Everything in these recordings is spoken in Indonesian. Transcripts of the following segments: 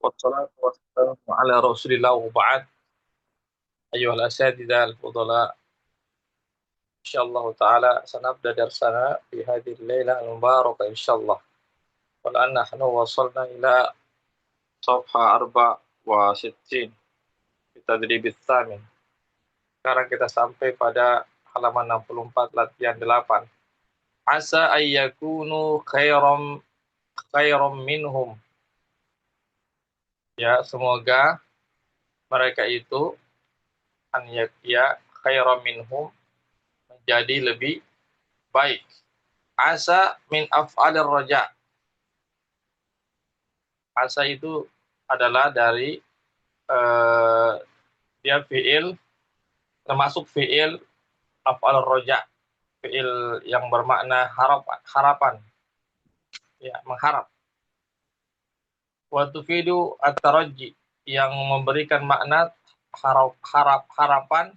Wassalatu wassalamu ala Rasulillah wa ba'd. Ayyuhal asatidzah al-fudala. Insyaallah taala sanabda darsana fi hadhihi al-lailah al-mubarakah insyaallah. Wal an nahnu wasalna ila safha 64 fi tadrib ats-tsamin. Sekarang kita sampai pada halaman 64 latihan 8. Asa ayyakunu khairam minhum. Ya, semoga mereka itu an ya khairam minhum menjadi lebih baik. Asa min af'alir raja. Asa itu adalah dari dia fi'il, termasuk fi'il af'alur raja, fi'il yang bermakna harapan, ya, mengharap. Wa tufidu at-taraji, yang memberikan makna harapan.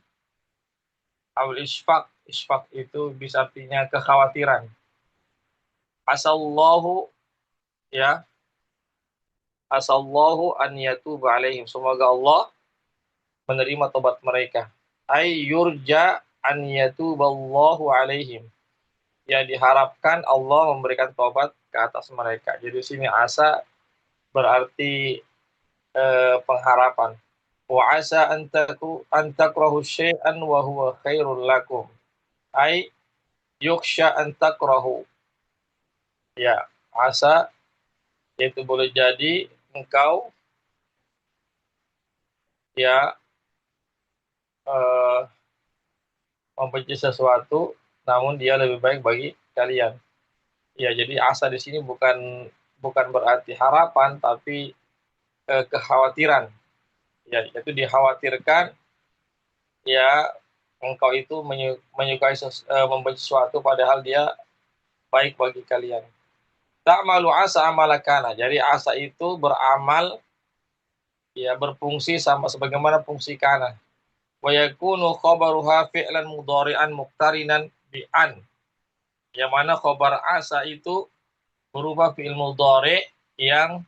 Awal isfaq itu bisa artinya kekhawatiran. Asallahu, ya, asallahu an yatuba alaihim, semoga Allah menerima tobat mereka. Ay yurja an yatuballahu alaihim, ya, diharapkan Allah memberikan tobat ke atas mereka. Jadi sini asa berarti pengharapan. Wa asa an takrahu syai'an wa huwa khairul lakum. Ay yukhsha an takrahu. Ya, asa itu boleh jadi engkau, ya, membenci sesuatu namun dia lebih baik bagi kalian. Ya, jadi asa di sini bukan berarti harapan tapi kekhawatiran. Ya, itu dikhawatirkan, ya, engkau itu menyukai membenci sesuatu padahal dia baik bagi kalian. Ta'malu asa amalakana. Jadi asa itu beramal, ya, berfungsi sama sebagaimana fungsi kana. Wa yakunu khabaruha fi'lan mudhari'an muqtarinan bi an. Yang mana khabar asa itu berupa fi'il mudhari eh,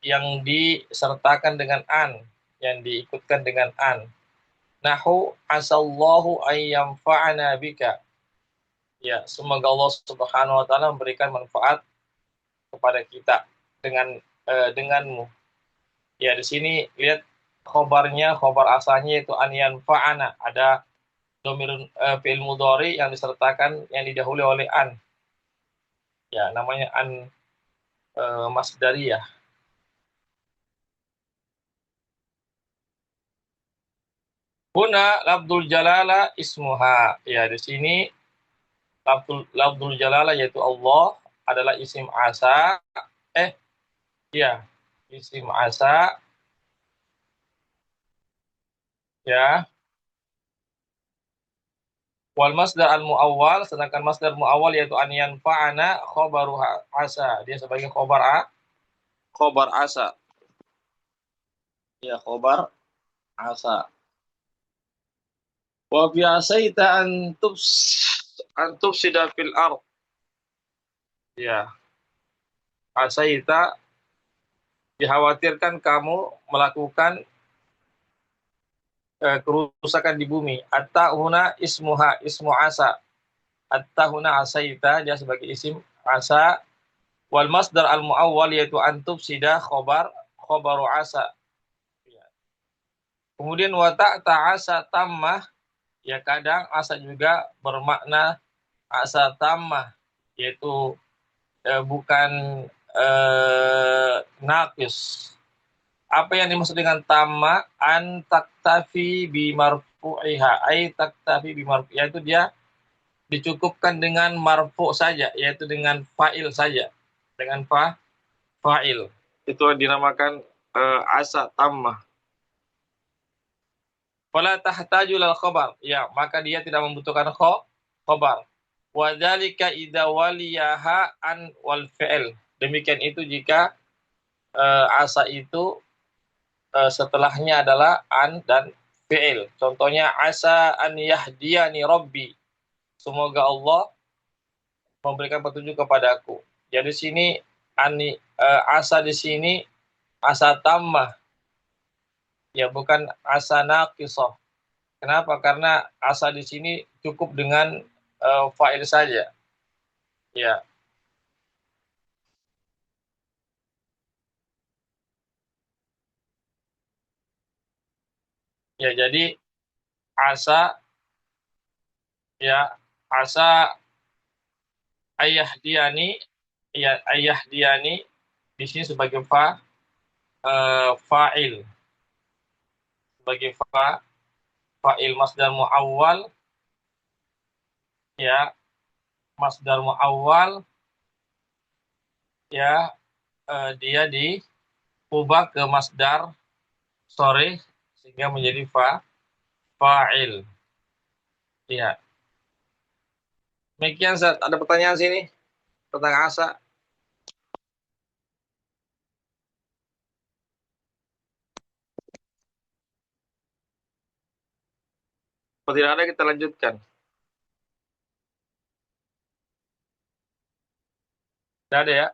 yang disertakan dengan an, yang diikutkan dengan an. Nahu asallahu ayyamfa'ana bika. Ya, semoga Allah Subhanahu wa taala memberikan manfaat kepada kita denganmu. Ya, di sini lihat khobar asalnya itu an yanfa'ana. Ada domir fi'il mudhari yang disertakan, yang didahului oleh an. Ya, namanya an masdariyah. Huna lafdzul jalala ismuha. Ya, di sini lafdzul jalala yaitu Allah adalah isim asa. Ya, isim asa, ya. Wal masdar al muawwal, sedangkan masdar muawwal yaitu an yanfa'ana khabaru asa. Dia sebagai khobar asa. Ya, khobar asa. Wa bi'asaita an tufsida fil ard. Ya, asaita, dikhawatirkan kamu melakukan kerusakan di bumi. At-ta'huna ismuha, ismu asa. At-ta'huna asaita, dia sebagai isim asa. Wal masdar al muawwal yaitu an tufsida khobaru asa. Ya. Kemudian wa ta'asa tammah, ya, kadang asa juga bermakna asa tammah, yaitu bukan naqis. Apa yang dimaksud dengan tamma? An taktafi bi marfu'iha, ay taktafi bi marfu', yaitu dia dicukupkan dengan marfu' saja, yaitu dengan fa'il saja, dengan fa'il. Itu dinamakan asa tammah. Fala tahtaju lal khabar, ya, maka dia tidak membutuhkan khabar. Wa dzalika idza waliyaha an wal fi'il. Demikian itu jika asa itu setelahnya adalah an dan fi'il. Contohnya asa an yahdiyani rabbi. Semoga Allah memberikan petunjuk kepadaku. Jadi sini asa di sini asa tambah, ya bukan asa naqisah. Kenapa? Karena asa di sini cukup dengan fa'il saja. Ya, ya jadi asa, ya asa ayah diani, ya ayah diani di sini sebagai fa'il, sebagai fa'il masdar muawwal, ya masdar muawwal, ya dia diubah ke masdar sore sehingga menjadi fa'il. Ya, demikian Ustaz. Ada pertanyaan sini tentang asa? Kalau tidak ada kita lanjutkan. Tidak ada ya?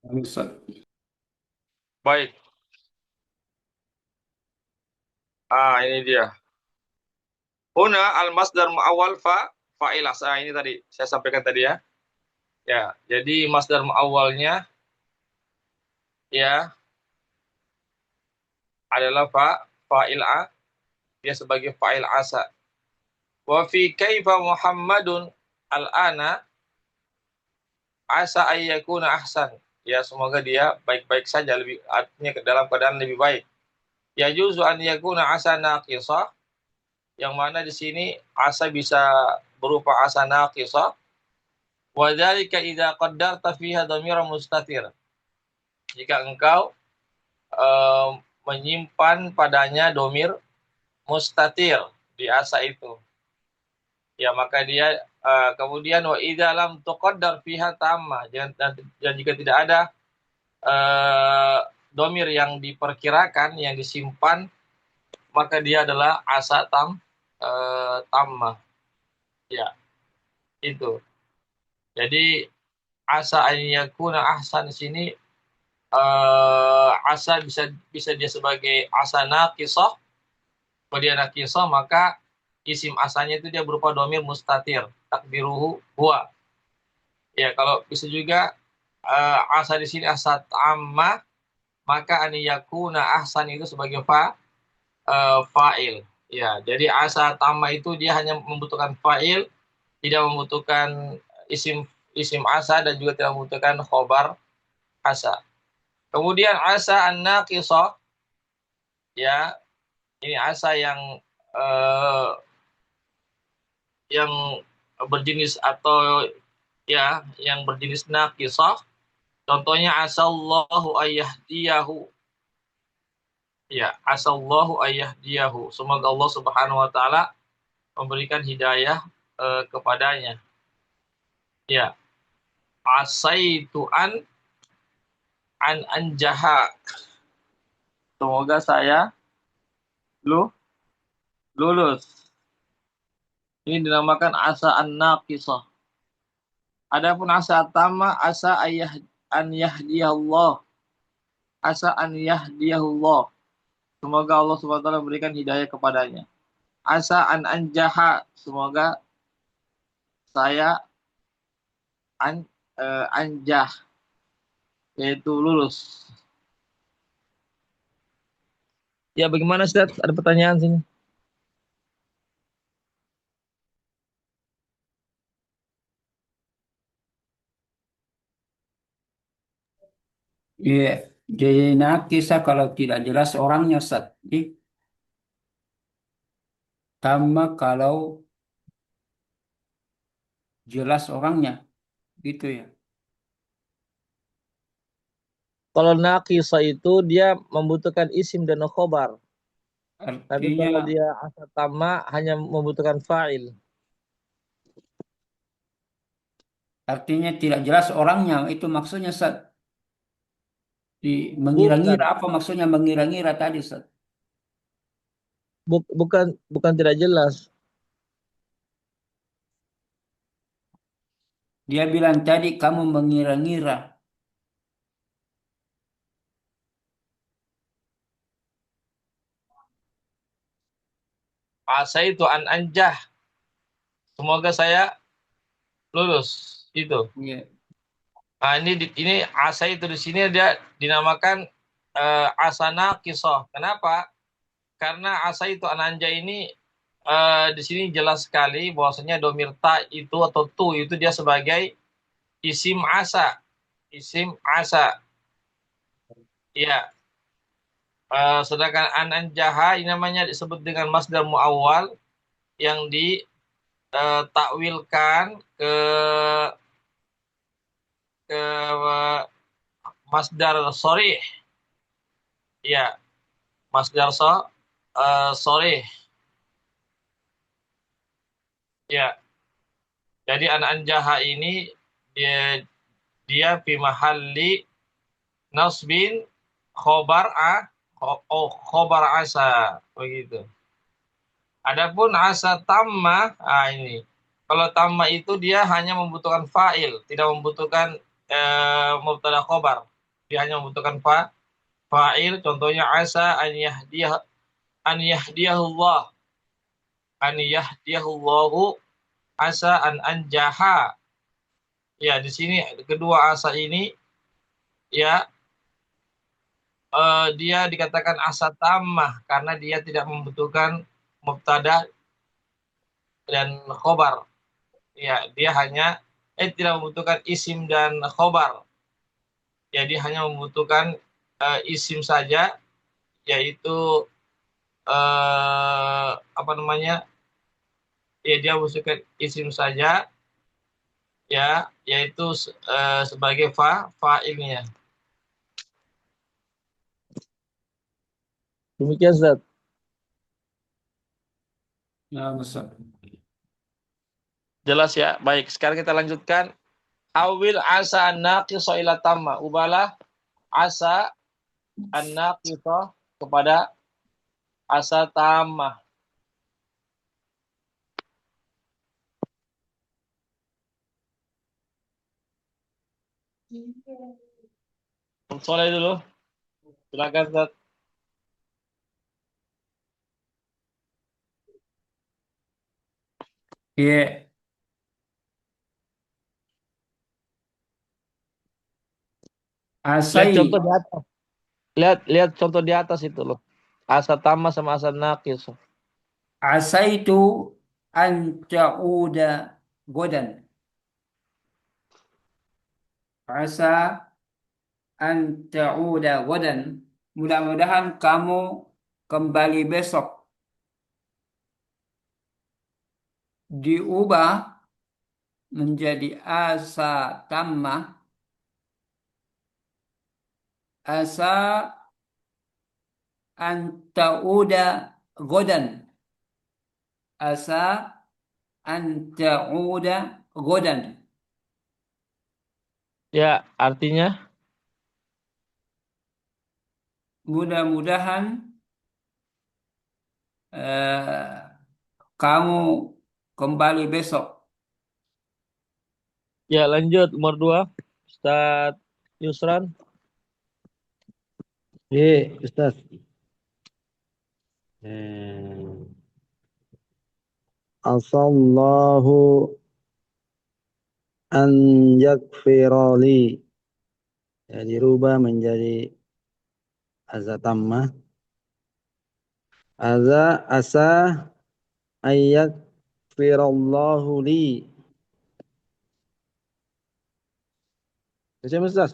Ustaz. Baik. Ini dia. Huna al-masdar muawwal fa'il asa. Ini tadi saya sampaikan tadi ya. Ya, jadi masdar muawwalnya ya adalah fa'il dia sebagai fa'il asa. Wa fi kaifa Muhammadun al-ana asa ayyakuna ahsan. Ya, semoga dia baik-baik saja, lebih artinya dalam keadaan lebih baik. Ya juzu an yakuna asa naqisah, yang mana di sini asa bisa berupa asa naqisah. Wa dzalika idza qaddarta fiha dhamira mustatir. Jika engkau menyimpan padanya domir mustatir di asa itu, ya maka dia kemudian wa idza lam tuqaddar fiha tamma, dan jika tidak ada domir yang diperkirakan, yang disimpan, maka dia adalah asa tamma. Ya, itu. Jadi asa an yakuna ahsan di sini, asa bisa bisa dia sebagai asa naqisah. Kalau dia naqisah maka isim asanya itu dia berupa domir mustatir, takdiruhu huwa. Ya, kalau bisa juga asa di sini asa tamma, maka an yakuna ahsan itu sebagai fa'il. Ya, jadi asa tamma itu dia hanya membutuhkan fa'il, tidak membutuhkan isim isim asa, dan juga tidak membutuhkan khobar asa. Kemudian asa an-naqisah, ya ini asa eh, yang berjenis atau ya yang berjenis naqisah. Contohnya asallahu ayyahdiyahu. Ya, asallahu ayyahdiyahu. Semoga Allah Subhanahu wa taala memberikan hidayah kepadanya. Ya, asaitu an anjaha. Semoga saya lulus. Ini dinamakan asa an-naqisah. Adapun asa tama, asa an yahdiyallah. Asa an yahdiyahullah. Semoga Allah Subhanahu wa taala memberikan hidayah kepadanya. Asa an anjaha. Semoga saya anjah, yaitu lulus. Ya, bagaimana Ustaz? Ada pertanyaan sini. Iya, jadi kisah kalau tidak jelas orangnya Ustaz. Sama kalau jelas orangnya, gitu ya. Kalau naqisa itu dia membutuhkan isim dan khobar. Tapi Artinya, kalau dia asa tama hanya membutuhkan fa'il. artinya tidak jelas orangnya. Itu maksudnya Ustaz. Mengira-ngira, Bukan, apa maksudnya mengira-ngira tadi Ustaz? bukan tidak jelas. Dia bilang tadi kamu mengira-ngira. asa itu an anjah. Semoga saya lulus. Itu. Iya. Nah, ini asa itu di sini dia dinamakan asana kisoh. Kenapa? Karena asa itu ananja ini di sini jelas sekali bahwasanya domir ta itu atau tu itu dia sebagai isim asa. Isim asa. Iya. Sedangkan anjaha ini namanya disebut dengan masdar muawwal yang ditakwilkan ke masdar sorih. Iya, masdar sorih. Ya, jadi anjaha ini dia dia fi mahalli nasbin khobar khobar asa begitu. Adapun asa tamma, ini. Kalau tamma itu dia hanya membutuhkan fa'il, tidak membutuhkan mubtada khobar. Dia hanya membutuhkan fa'il, contohnya asa an yahdiyahullah, an yahdiyahullahu asa an anjaha. Ya, di sini kedua asa ini ya dia dikatakan asa tamah karena dia tidak membutuhkan mubtada dan khobar. Ya, dia hanya tidak membutuhkan isim dan khobar. Ya, dia hanya membutuhkan isim saja, yaitu apa namanya? Ya, dia membutuhkan isim saja, ya, yaitu sebagai fa'ilnya. Demikian, Ustaz. Nah, Ustaz. Jelas ya. Baik, sekarang kita lanjutkan. Awil asa an-naqisa ila tamma. Ubalah asa an-naqisa kepada asa tamah. Soleh dulu. Silakan, Ustaz. Iya. Lihat Asai, contoh di atas. Lihat lihat contoh di atas itu loh. Asa tamah sama asa naqis. asaitu an ta'uda godan. Asa an ta'uda godan. Mudah-mudahan kamu kembali besok. Diubah menjadi asa tamah. Asa an ta'uda godan. Asa an ta'uda godan. Ya, artinya Mudah-mudahan eh, kamu kembali besok. ya lanjut nomor 2. Ustaz Yusran. Iya, Ustaz. Eh, Asallahu an yakfirali. Ya, dirubah menjadi azatamah. Asa ayyak firallahu li. Baca Ustaz.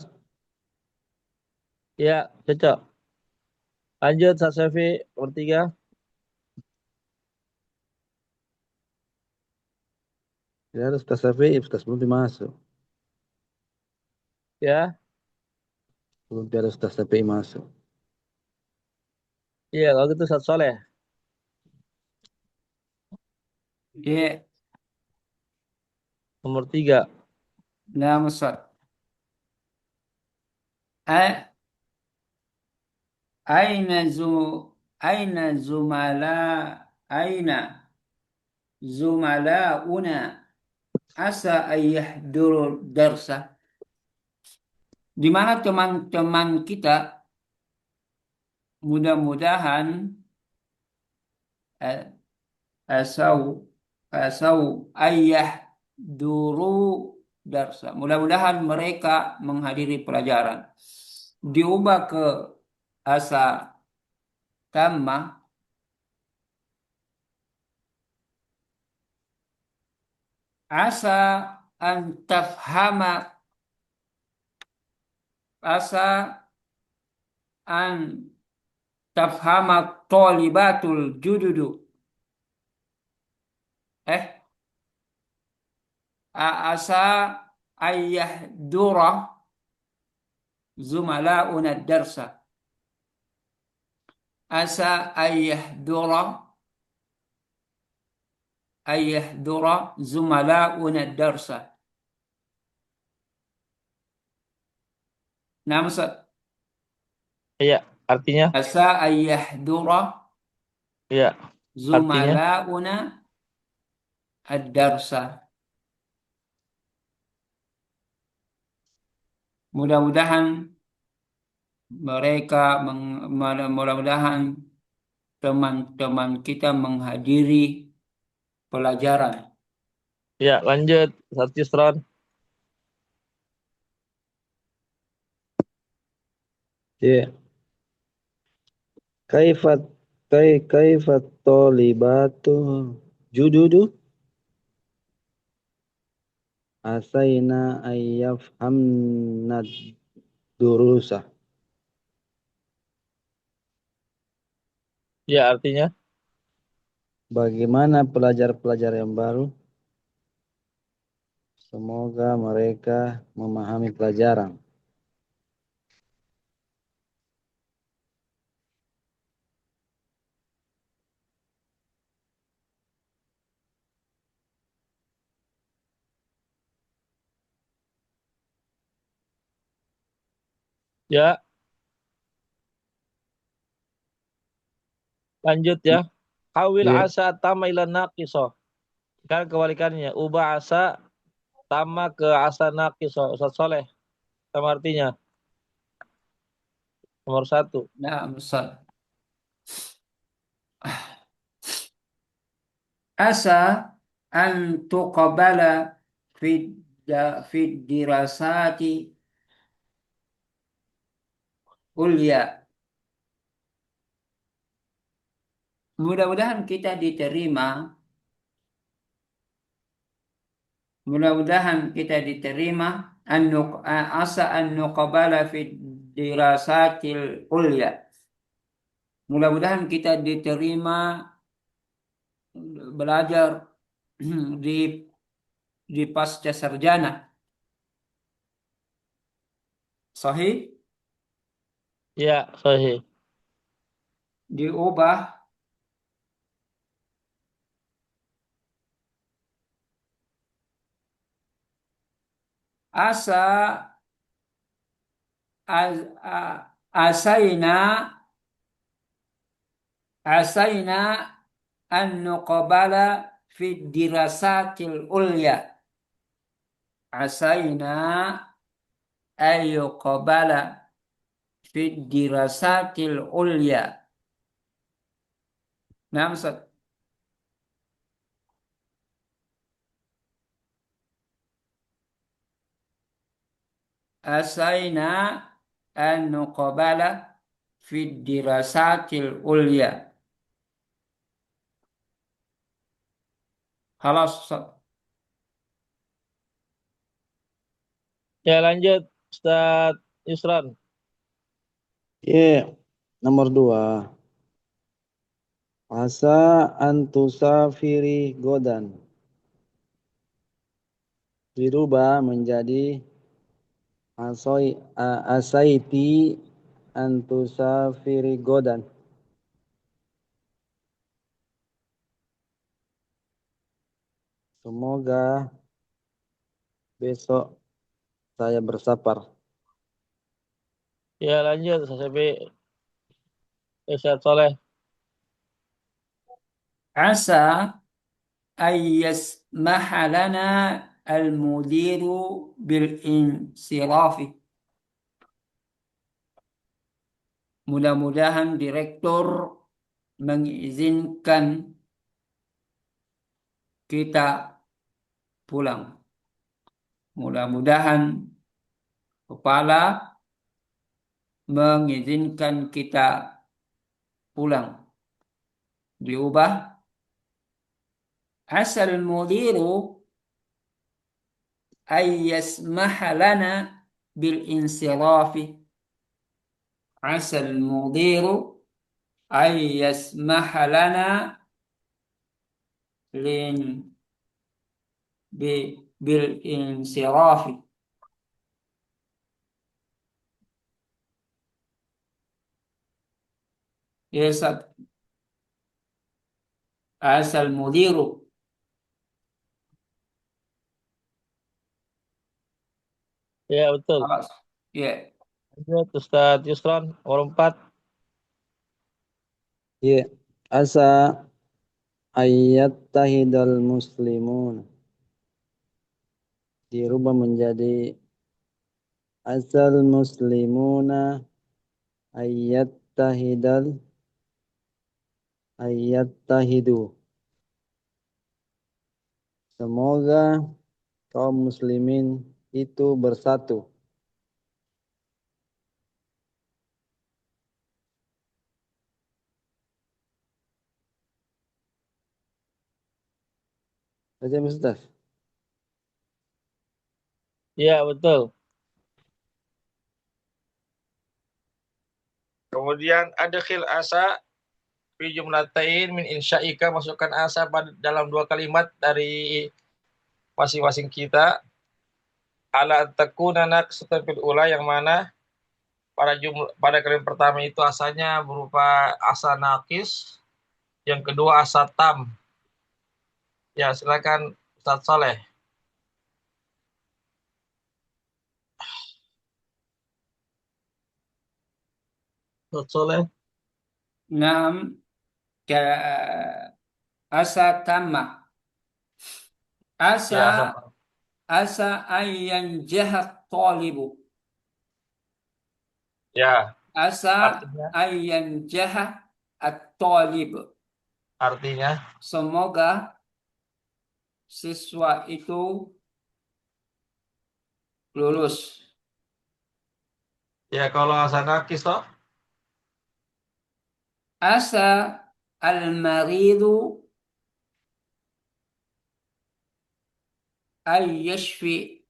Ya, cocok. Lanjut Ustaz Syafi nomor 3. Ya, Ustaz Syafi'i, Ustaz belum masuk. Ya. Belum ada Ustaz Syafi'i masuk. Iya, kalau gitu Ustaz Soleh. Ya, Nomor 3. nah Ustaz. A- Aina zu aina zumala aina zumalauna asa ayyahduru darsa. Di mana teman-teman kita mudah-mudahan eh, asau asau ayah duru darsa. Mudah-mudahan mereka menghadiri pelajaran. Diubah ke asa tamah, asa an tafhama, asa an tafhama talibatul jududu. Eh, asa ayah dura zumalauna darsa. Asa ayah dura zumalauna darsa. Nah, Ustaz, Iya, artinya? asa ayah dura Iya, artinya? zumalauna ad-darsa. Mudah-mudahan mereka mudah-mudahan teman-teman kita menghadiri pelajaran. Iya, lanjut. Satu Yusron. Ya. Kaifat kaifat tolibatu jududu asaina ayyafhamna durusa. Iya, artinya? Bagaimana pelajar-pelajar yang baru? Semoga mereka memahami pelajaran. Ya, lanjut ya. Hawil Ya. asa tama ila naqiso. Kan kebalikannya. Ubah asa tama ke asa naqiso. Ustaz Soleh. Sama artinya. Nomor satu. Nah, Ustaz. Asa an tuqabala fi fi dirasati ulya. Mudah-mudahan kita diterima, mudah-mudahan kita diterima asa an nuqabala fi dirasatil ulya. Mudah-mudahan kita diterima belajar di pasca sarjana. Sahih? Ya, sahih. Diubah asa asaina asaina an nuqabala fi dirasatil ulya. Asaina ayuqabala fi dirasatil ulya. Nah, Ustaz. Asaina an nuqabala fi dirasatil ulya. Halas, Ustaz. Ya, lanjut. Ustaz Yusron. Ya. Nomor 2. Asa antusafiri godan. Dirubah menjadi asaiti antusafiri godan. Semoga besok saya bersafar. Ya, lanjut. Ustaz Soleh. Asa ayyasmaha lana al-mudiru bil insirafi. Mudah-mudahan direktur mengizinkan kita pulang. Mudah-mudahan kepala mengizinkan kita pulang. Diubah asal mudiru ay yasmaha lana bil insirafi. Asal mudiru ay yasmaha lana lin bil insirafi. Ya, Ustaz. Asal mudiru. Ya, betul. Awas. Ya. Lanjut, Ustaz Yusron, nomor 4. Ya. Asa ayyatahidal muslimun. Dirubah menjadi asal muslimuna ayyattahidu. Semoga kaum muslimin itu bersatu. Baca Ustaz. Ya, betul. Kemudian ada khil asa fi jumlatain min insya'ika, masukkan asa pada dalam 2 kalimat dari masing-masing kita. Ala takuna naqsatan fil ula, yang mana pada kalimat pertama itu asanya berupa asa naqis, yang kedua asa tam. Ya, silakan Ustaz Saleh. Ustaz Saleh. Nam ka asa tamah. Ya, asa Asa tam. asa ayyan jahat talibu. Ya, Asa artinya ayyan jahat at-talib. artinya Semoga siswa itu lulus. ya, kalau asa naqis toh. Asa al-maridu ay yashfi.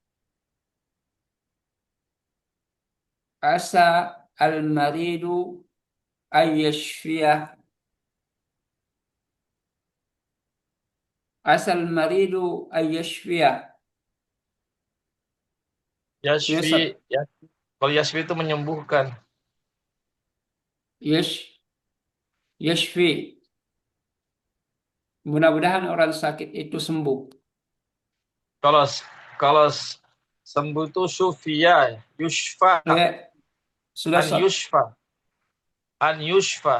Asa al-maridu ay yashfiyah. Asa al-maridu ay yashfiyah. Yashfi, Yusuf. ya. Kalau yashfi itu menyembuhkan. Yashfi. Mudah-mudahan orang sakit itu sembuh. Kalau kalau sembuh itu syufia, yushfa, Ya, sudah an Sob. yushfa, an yushfa,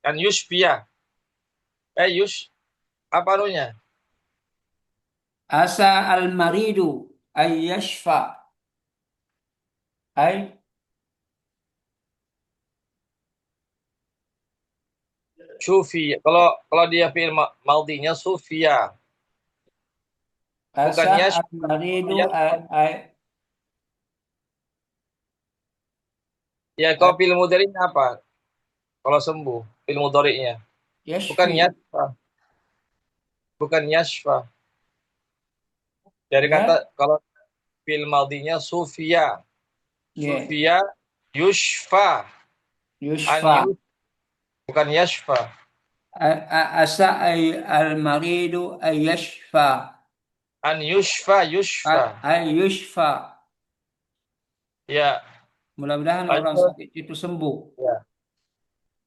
an yushfia. Apa anunya? Asa al-maridu ay yashfa. Ay Syufi. Kalau dia fi'il maldinya sufia, bukan asa yashfa. al-maridu Yashfa. ay Ya, kalau fi'il mudhari'nya apa? Kalau sembuh, fi'il mudhari'nya. Bukan yashfi. yashfa, bukan yashfa. Dari kata, Ya, kalau fi'il maldinya sufia. ya. Sufia yushfa, an Yushfa. bukan yashfa. Asa ay al-maridu ay yashfa. An yushfa, yushfa. Ay yushfa. Ya, Mudah-mudahan orang lanjut. sakit itu sembuh. Ya.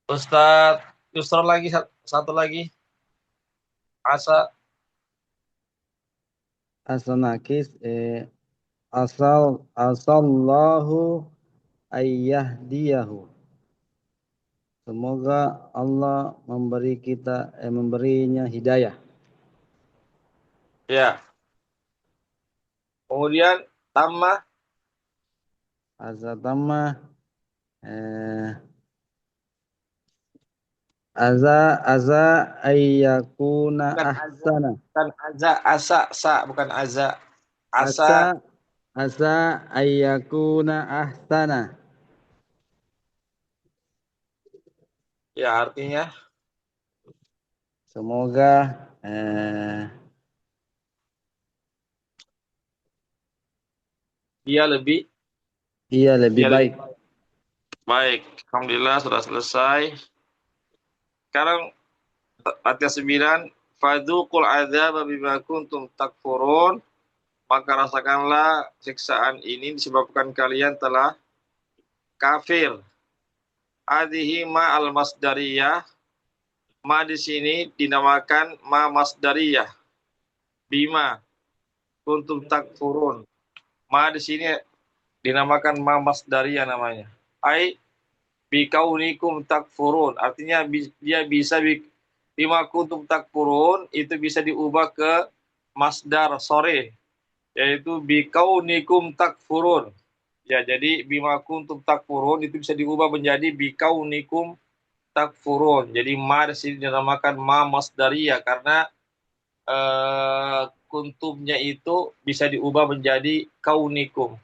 Ustadz Yusron lagi, satu lagi. Asa. Asal nakis asallahu ayyahdiyahu. Semoga Allah memberinya hidayah. Ya. Kemudian tamah. Asal tamah Aza ayyakuna Bukan aza, ahsana. bukan aza, asa, sa, bukan aza. Asa, Asa asa ayyakuna ahsana. ya artinya Semoga dia lebih, ia lebih dia lebih baik. baik. Alhamdulillah sudah selesai. Sekarang latihan 9. Fadzuqul adzaba bima kuntum takfurun. Maka rasakanlah siksaan ini disebabkan kalian telah kafir. Hadhihi ma al-masdariyah. Ma di sini dinamakan ma masdariyah. Bima kuntum takfurun. Ma di sini dinamakan ma masdariyah namanya. Ai bikaunikum takfurun. Artinya dia bisa bima kuntum takfurun itu bisa diubah ke masdar sore, yaitu bikaunikum takfurun. Ya, jadi bima kuntum takfurun itu bisa diubah menjadi bikaunikum takfurun. Jadi ma di sini dinamakan ma masdariyah karena kuntumnya itu bisa diubah menjadi kaunikum.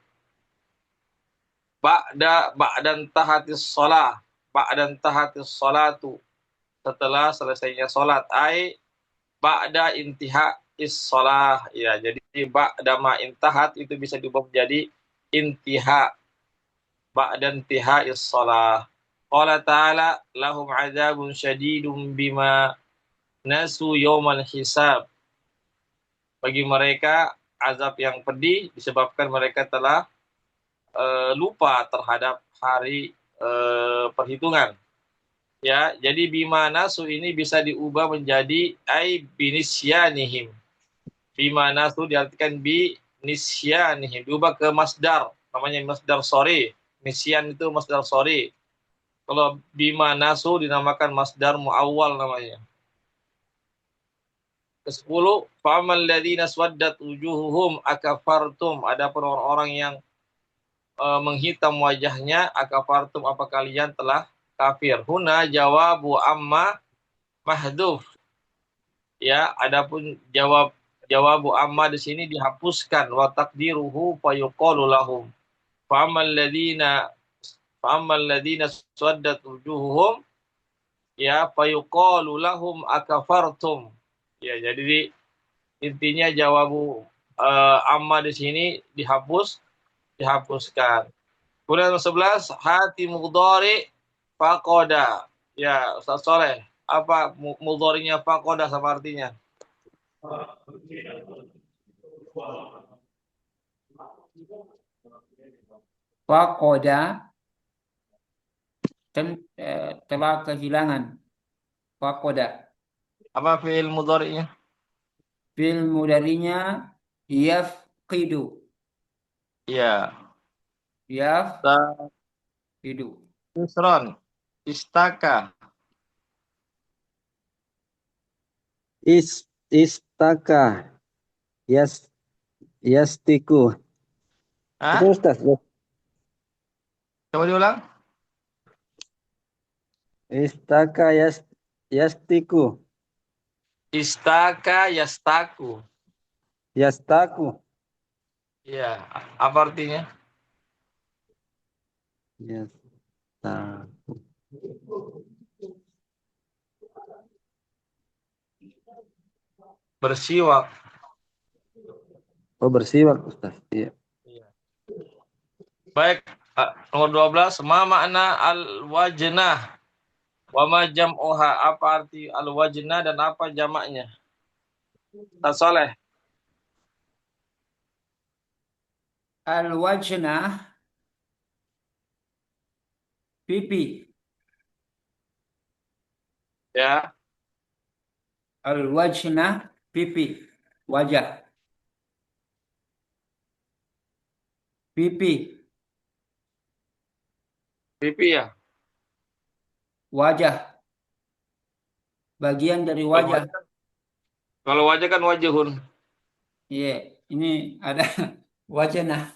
Ba'dan tahatis shalah. Ba'dan tahatis sholatu. Setelah selesainya sholat. Ai ba'da intiha is shalah. Ya, jadi ba'da ma intahat itu bisa diubah menjadi intiha. Ba'da intiha is shalah. Qala ta'ala lahum azabun syadidun bima nasu yawmal hisab. Bagi mereka azab yang pedih disebabkan mereka telah lupa terhadap hari perhitungan. Ya, jadi bima nasu ini bisa diubah menjadi ai binisyanihim. Bima nasu diartikan bi nisyanihim, diubah ke masdar, namanya masdar sori. Nisyan itu masdar sori. Kalau bima nasu dinamakan masdar muawwal namanya. Ke-10, faman ladzina swaddat wujuhuhum akafartum. Adapun orang-orang yang menghitam wajahnya, akafartum apa kalian telah kafir. Huna jawabu amma mahdhuf. Ya, adapun jawabu amma di sini dihapuskan wa taqdiruhu fayuqalu lahum. Fa'ammal ladzina swaddat wujuhuhum ya fayuqalu lahum akafartum. Ya, jadi intinya jawabu amma di sini dihapuskan. Kemudian 11 hati mudhari faqada. Ya, Ustaz Soleh, apa mudharinya faqada sama artinya? Faqada telah kehilangan. Faqada. Apa fi'il mudhari'nya? Fi'il mudhari'nya yafqidu. Ya. Yafqidu. Isron, istaka, Istaka yastiku. Itu Hah? Ustaz. Coba diulang. Istaka yastiku. Istaka yastaku. Yastaku. Ya, apa artinya? Yastaku. Bersiwak. Oh, bersiwak Ustaz. Iya. Iya. Baik, nomor 12, ma makna al-wajnah wa ma jam'uha, apa arti al-wajnah dan apa jamaknya? Ustaz Saleh. Al-wajnah pipi. Ya, Al-wajnah pipi. Wajah. Pipi. pipi ya. Wajah. Bagian dari Kalau wajah. wajah, kalau wajah kan wajhun. Iya, ini ada wajnah.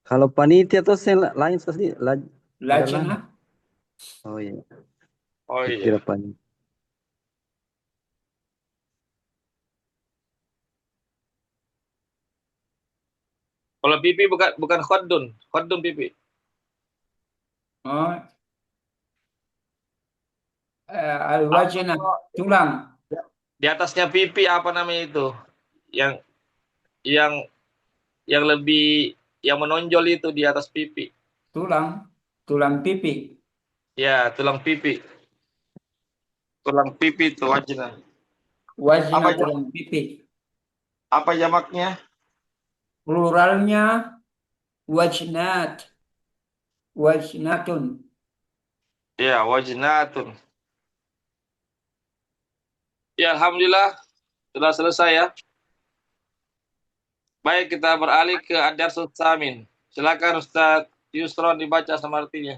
Kalau panitia tuh yang lain pasti ada lain. Lajnah. Oh iya, Oh kira iya. panitia. Kalau pipi bukan khodun, khodun pipi. Oh, Apa al-wajnah, kok tulang, di atasnya pipi apa namanya itu? Yang yang yang lebih yang menonjol itu di atas pipi. tulang, tulang pipi. Ya, tulang pipi. Tulang pipi itu wajna. Wajnah Apa tulang pipi. apa jamaknya? Pluralnya wajnat, wajnatun. Ya, wajnatun. Ya, alhamdulillah sudah selesai ya. Baik, kita beralih ke ad-darsus tsamin. Silakan Ustaz Yusron dibaca sama artinya.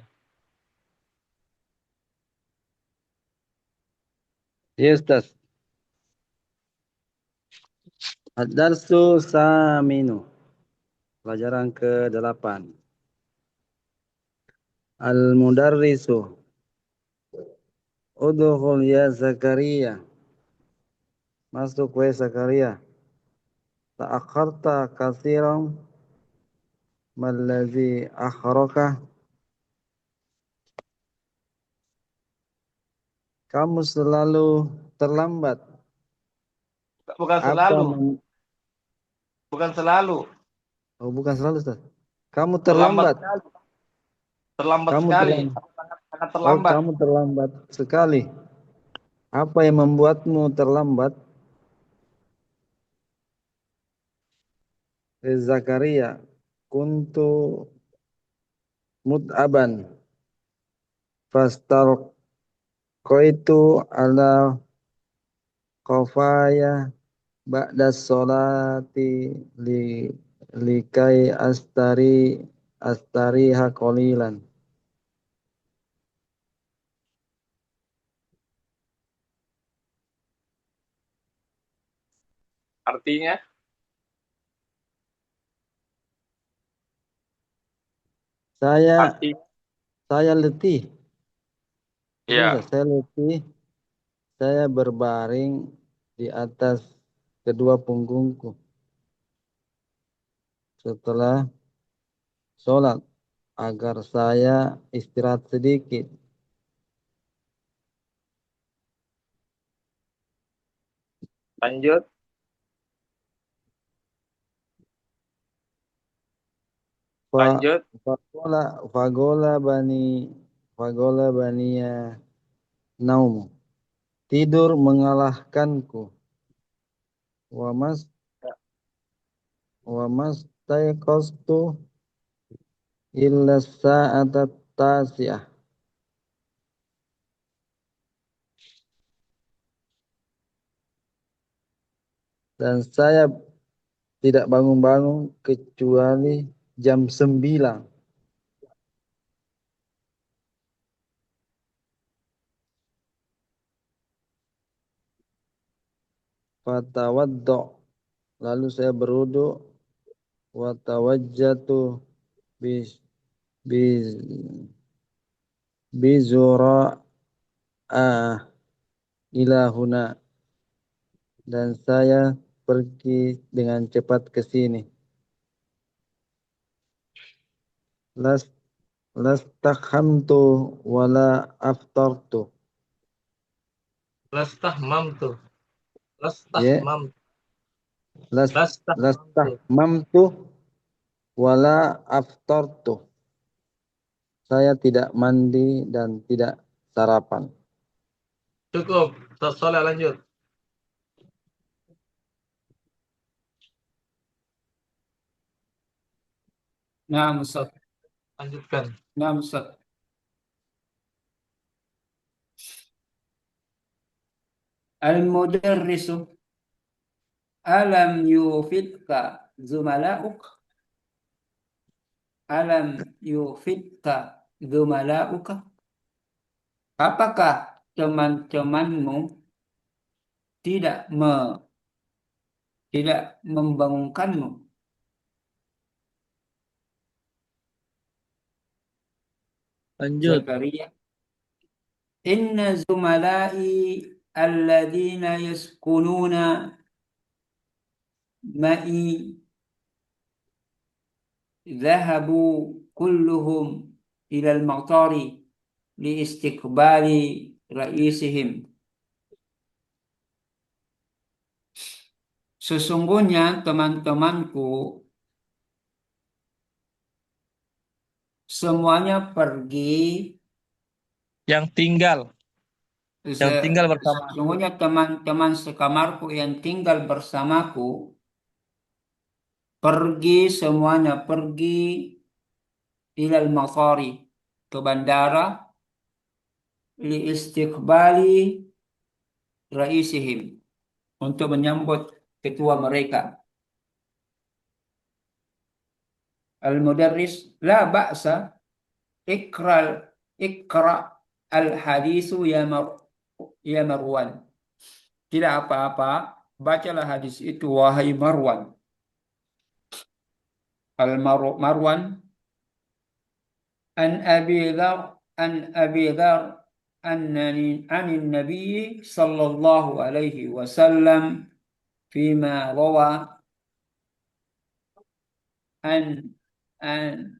Iya Ustaz. Ad-darsu saminu. Pelajaran ke-8. Al-mudarrisu. Udkhul ya Zakaria. Masuk we Zakaria. Ta'akharta katsiran. Mallazi akhraka. Kamu selalu terlambat. Bukan Apa selalu, bukan selalu. Oh, bukan selalu, Ustaz. Kamu Terlambat terlambat. sekali. Terlambat Kamu sekali. terlambat. Sangat Oh, terlambat. kamu terlambat sekali. Apa yang membuatmu terlambat? Zakaria, kuntu mut'aban. Fastarqaitu ala qafaya ba'da sholati li likai astariha qalilan. Artinya, Saya artinya, saya letih. Ini ya. Ustaz, saya letih. Saya berbaring di atas kedua punggungku setelah sholat agar saya istirahat sedikit. Lanjut, Fa lanjut. fagola fagola bani fagola baniya naumu. Tidur mengalahkanku. Wa mas wa mas taiqastu illa sa'ata tasi'ah. Dan saya tidak bangun-bangun kecuali jam 9. Fatawaddo. Lalu saya berwudu wa tawajjatu bis bis bizura ilahuna, dan saya pergi dengan cepat ke sini. Las Lastakhamtu wala aftartu. Lastahmamtu. Ya, Lastahmam. las Lastahmamtu. lastahmamtu wala aftartu. Saya tidak mandi dan tidak sarapan. Cukup. Ustaz Soleh lanjut. Naam, Ustaz. Lanjutkan. Naam, Ustaz. Al-mudarrisu alam yufidka zumala'uk, alam yufidka zumala'uka. Apakah teman-temanmu tidak tidak membangunkanmu? Lanjut. Zakaria. Inna zumalai alladhina yaskununa ma'i dhahabu kulluhum ila al-maqtari li istiqbali raisihim. Sesungguhnya teman-temanku semuanya pergi. Yang tinggal bersama. Sesungguhnya teman-teman sekamarku yang tinggal bersamaku semuanya pergi ilal maqari, ke bandara, li istiqbali raisihim, untuk menyambut ketua mereka. Al-mudarris, la ba'sa, ikra al-hadisu ya Marwan. Tidak apa-apa, bacalah hadis itu wahai Marwan. Marwan an Abi Dhar anin Nabi sallallahu alaihi wasallam fima rawa an an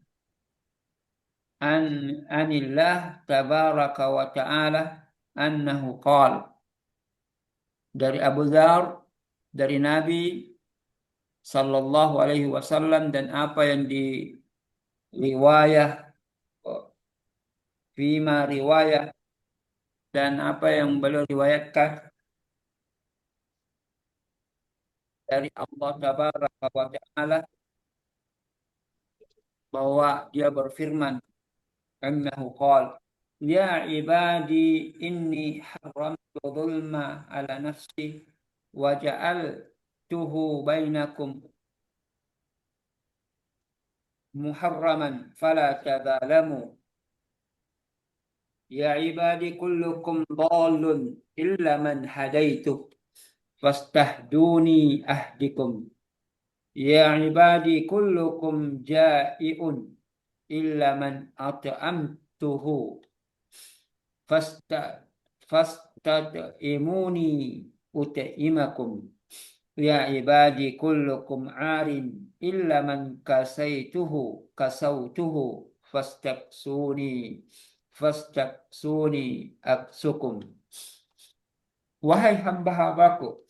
an anillah tabaraka wa ta'ala annahu qala, dari Abu Dzar dari Nabi sallallahu alaihi wasallam, dan apa yang di riwayah fima riwayah, dan apa yang beliau riwayatkan dari Allah tabaraka wa ta'ala, bahwa dia berfirman, annahu qala, ya ibadi inni haramtu dhulma ala nafsi wa ja'altuhu bainakum muharraman fala tadzalamu. Ya ibadi kullukum dhalun illa man hadaitu fastahduni ahdikum. Ya ibadi kullukum ja'iun illa man at'amtuhu fastad'imuni ut'imakum. Ya ibadi kullukum arin illa man kasautuhu fastaksuni aksukum. Wahai hamba-hambaku,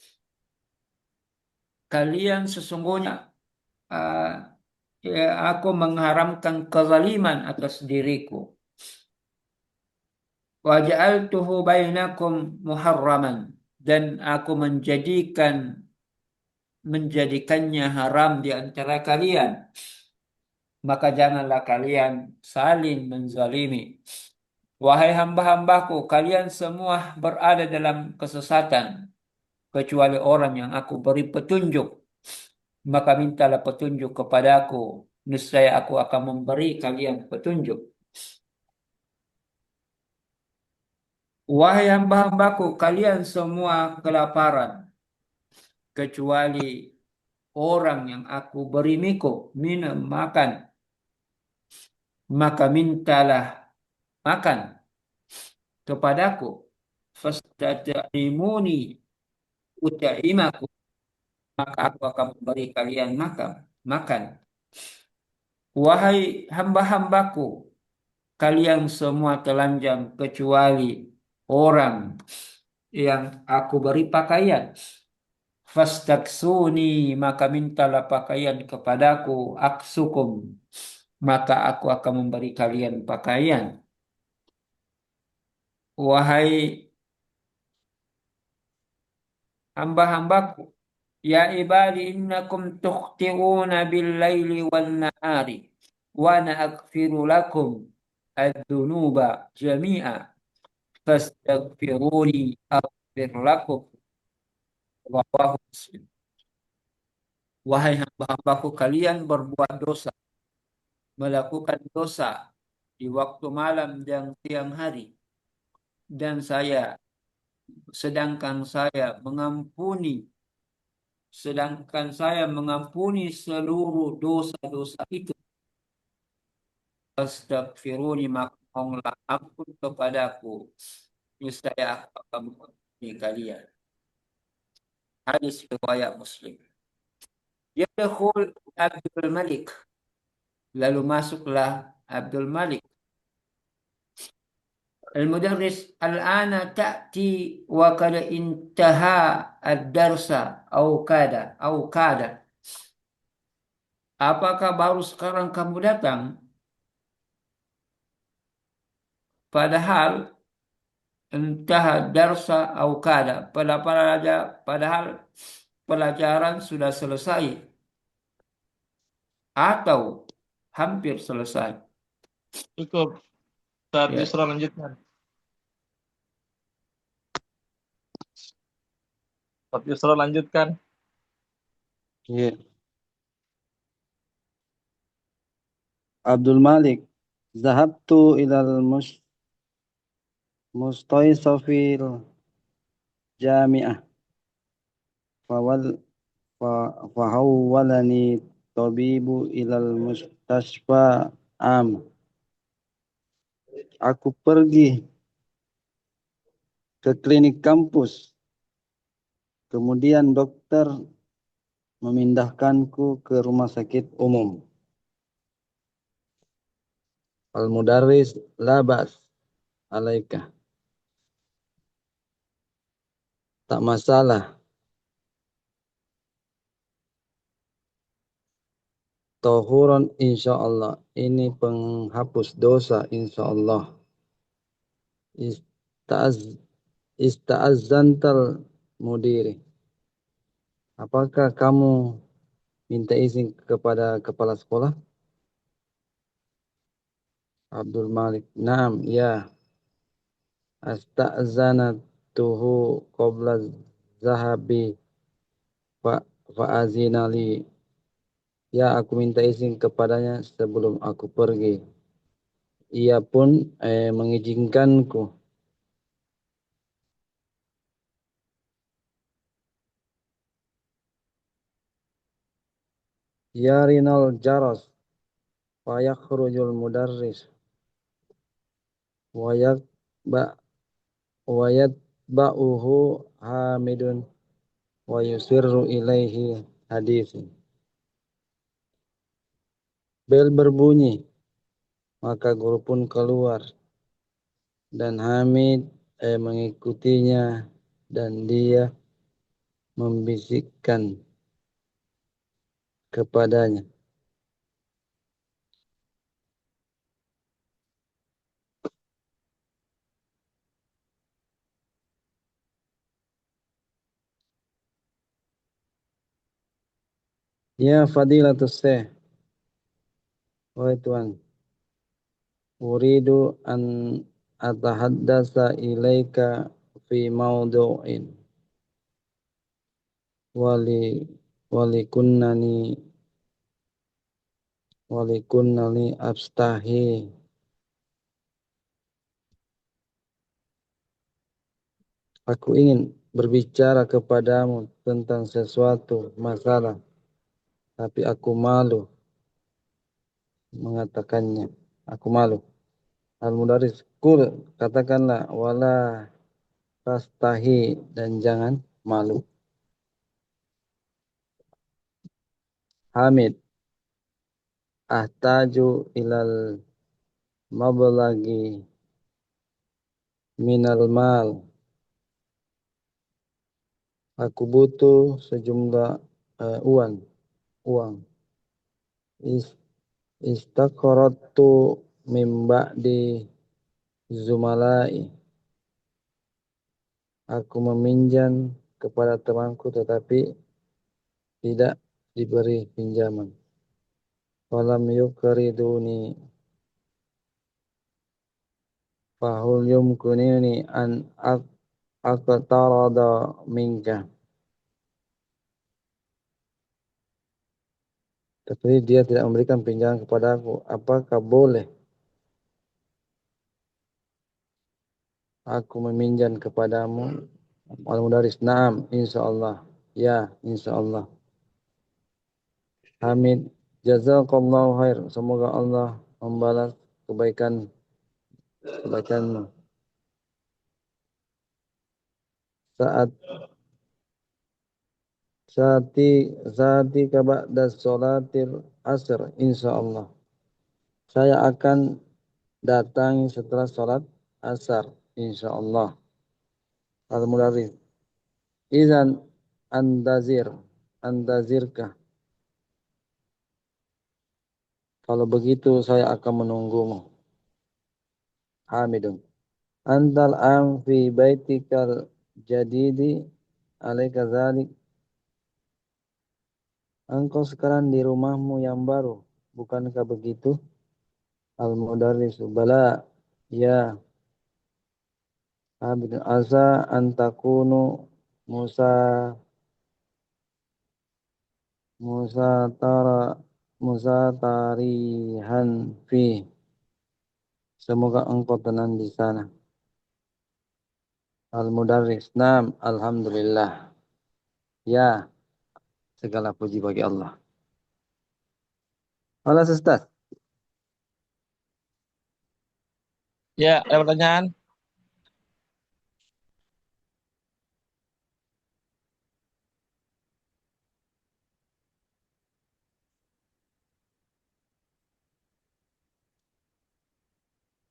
kalian sesungguhnya aku mengharamkan kezaliman atas diriku. Wa ja'altuhu bainakum muharraman, dan aku menjadikannya haram di antara kalian. Maka janganlah kalian saling menzalimi. Wahai hamba-hambaku, kalian semua berada dalam kesesatan kecuali orang yang aku beri petunjuk. Maka mintalah petunjuk kepadaku, niscaya aku akan memberi kalian petunjuk. Wahai hamba-hambaku, kalian semua kelaparan kecuali orang yang aku beri minum, makan. Maka mintalah makan kepadaku. Fastad'imuni ut'imaku, maka aku akan memberi kalian makan. Wahai hamba-hambaku, kalian semua telanjang kecuali orang yang aku beri pakaian. Fastaksuni, maka mintalah pakaian kepadaku. Aksukum, maka aku akan memberi kalian pakaian. Wahai hamba-hambaku, ya ibadi innakum tukhti'una bil-laili wan-nahari wa ana aghfiru lakum adz-dzunuba jami'a fastaghfiruni aghfir lakum. Rawahu Muslim. Wahai hamba-hambaku, kalian berbuat dosa, melakukan dosa di waktu malam dan siang hari, dan sedangkan saya mengampuni seluruh dosa-dosa itu. Astaghfiruni, maka mohonlah ampun kepadaku, niscaya aku akan mengampuni kalian. Hadis riwayat Muslim. Yadkhul Abdul Malik. Lalu masuklah Abdul Malik. Al-mudarris al-ana ta'ti wa kada intaha ad-darsa au kada. Apakah baru sekarang kamu datang? Padahal entah darsa au kada. Padahal pelajaran sudah selesai atau hampir selesai. Cukup. Saat Ya. Yusra lanjutkan. Saat Yusra lanjutkan. Ya. Abdul Malik, zahabtu ilal mustaisafil jami'ah fawal fahawwalani tabibu ilal mustashfa am. Aku pergi ke klinik kampus. Kemudian dokter memindahkanku ke rumah sakit umum. Al-mudarris labas alaika. Tak masalah. Tahuran insyaallah. Ini penghapus dosa insyaallah. Ista'az Ista'azzantal mudiri. Apakah kamu minta izin kepada kepala sekolah? Abdul Malik. Naam, ya. Asta'zanatuhu qabla zahabi fa'azinali. Ya, aku minta izin kepadanya sebelum aku pergi. Ia pun mengizinkanku. Yarinal jaras wa yakhrujul mudarris wa yatba'uhu hamidun wa yusirru ilaihi hadithin. Bel berbunyi, maka guru pun keluar dan Hamid mengikutinya dan dia membisikkan kepadanya. Ya Fadilatus Syekh, wahai Tuan, uridu an atahaddasa ilaika fi maudu'in wali walikunnani walikunnani abstahi. Aku ingin berbicara kepadamu tentang sesuatu masalah, tapi aku malu mengatakannya. Aku malu. Al-mudarris, kul, katakanlah, wala tastahi, dan jangan malu. Hamid, ahtaju ilal mablagi minal mal. Aku butuh sejumlah uang. Is, Istaqaratu mimba di zumalai. Aku meminjam kepada temanku tetapi tidak diberi pinjaman. Walam yukriduni fahul yumkunini an aqtarada minka. Tapi dia tidak memberikan pinjaman kepadaku. Apakah boleh aku meminjam kepadamu? Al-mudarris, na'am, insyaallah. Ya, insyaallah. Hamid, jazakallahu khair. Semoga Allah membalas kebaikan kebaikanmu. Saat saati ba'da sholatil asr insyaallah. Saya akan datangi setelah sholat asar insyaallah. Al-Mudarris. Idzan andazirkah. Kalau begitu saya akan menunggumu. Hamidun. Antal am fi baitikal jadidi alaika dzalik. Engkau sekarang di rumahmu yang baru, bukankah begitu? Al-Mudarris. Bala, ya. Hamidun. Asa antakunu Musa Musa tara Musa tarihan fi. Semoga engkau tenang di sana. Al-Mudarris. Naam, alhamdulillah. Ya, segala puji bagi Allah. Halo, Ustaz. Ya, ada pertanyaan?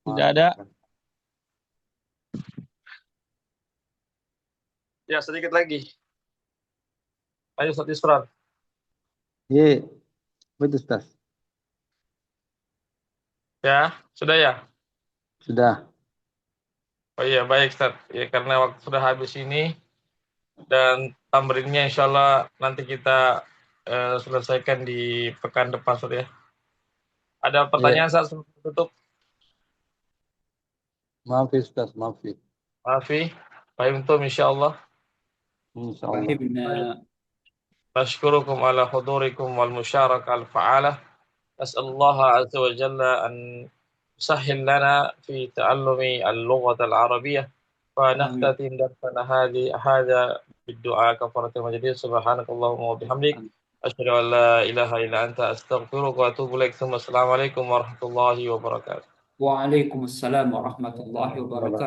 Tidak ada. Ya, sedikit lagi. Ayo, Ustaz Isran. Ye, betul, Ustaz. Ya, sudah ya? Sudah. Oh iya, baik, Ustaz. Ya, karena waktu sudah habis ini, dan tamrinnya insya Allah nanti kita selesaikan di pekan depan, Ustaz ya. Ada pertanyaan, Ye, Ustaz, sebelum tutup? maaf, Ustaz, maaf. Maafi, fahimtum insya Allah. Insyaallah. Fahimna. نشكركم على حضوركم والمشاركة الفعالة. أسأل الله عز وجل أن يسهل لنا في تعلم اللغة العربية Amin. ونختتم درسنا هذا بالدعاء كفارة المجلس. سبحانك اللهم وبحمدك أشهد أن لا إله إلا أنت أستغفرك وأتوب إليك. ثم السلام عليكم ورحمة الله وبركاته. Waalaikumsalam warahmatullahi wabarakatuh.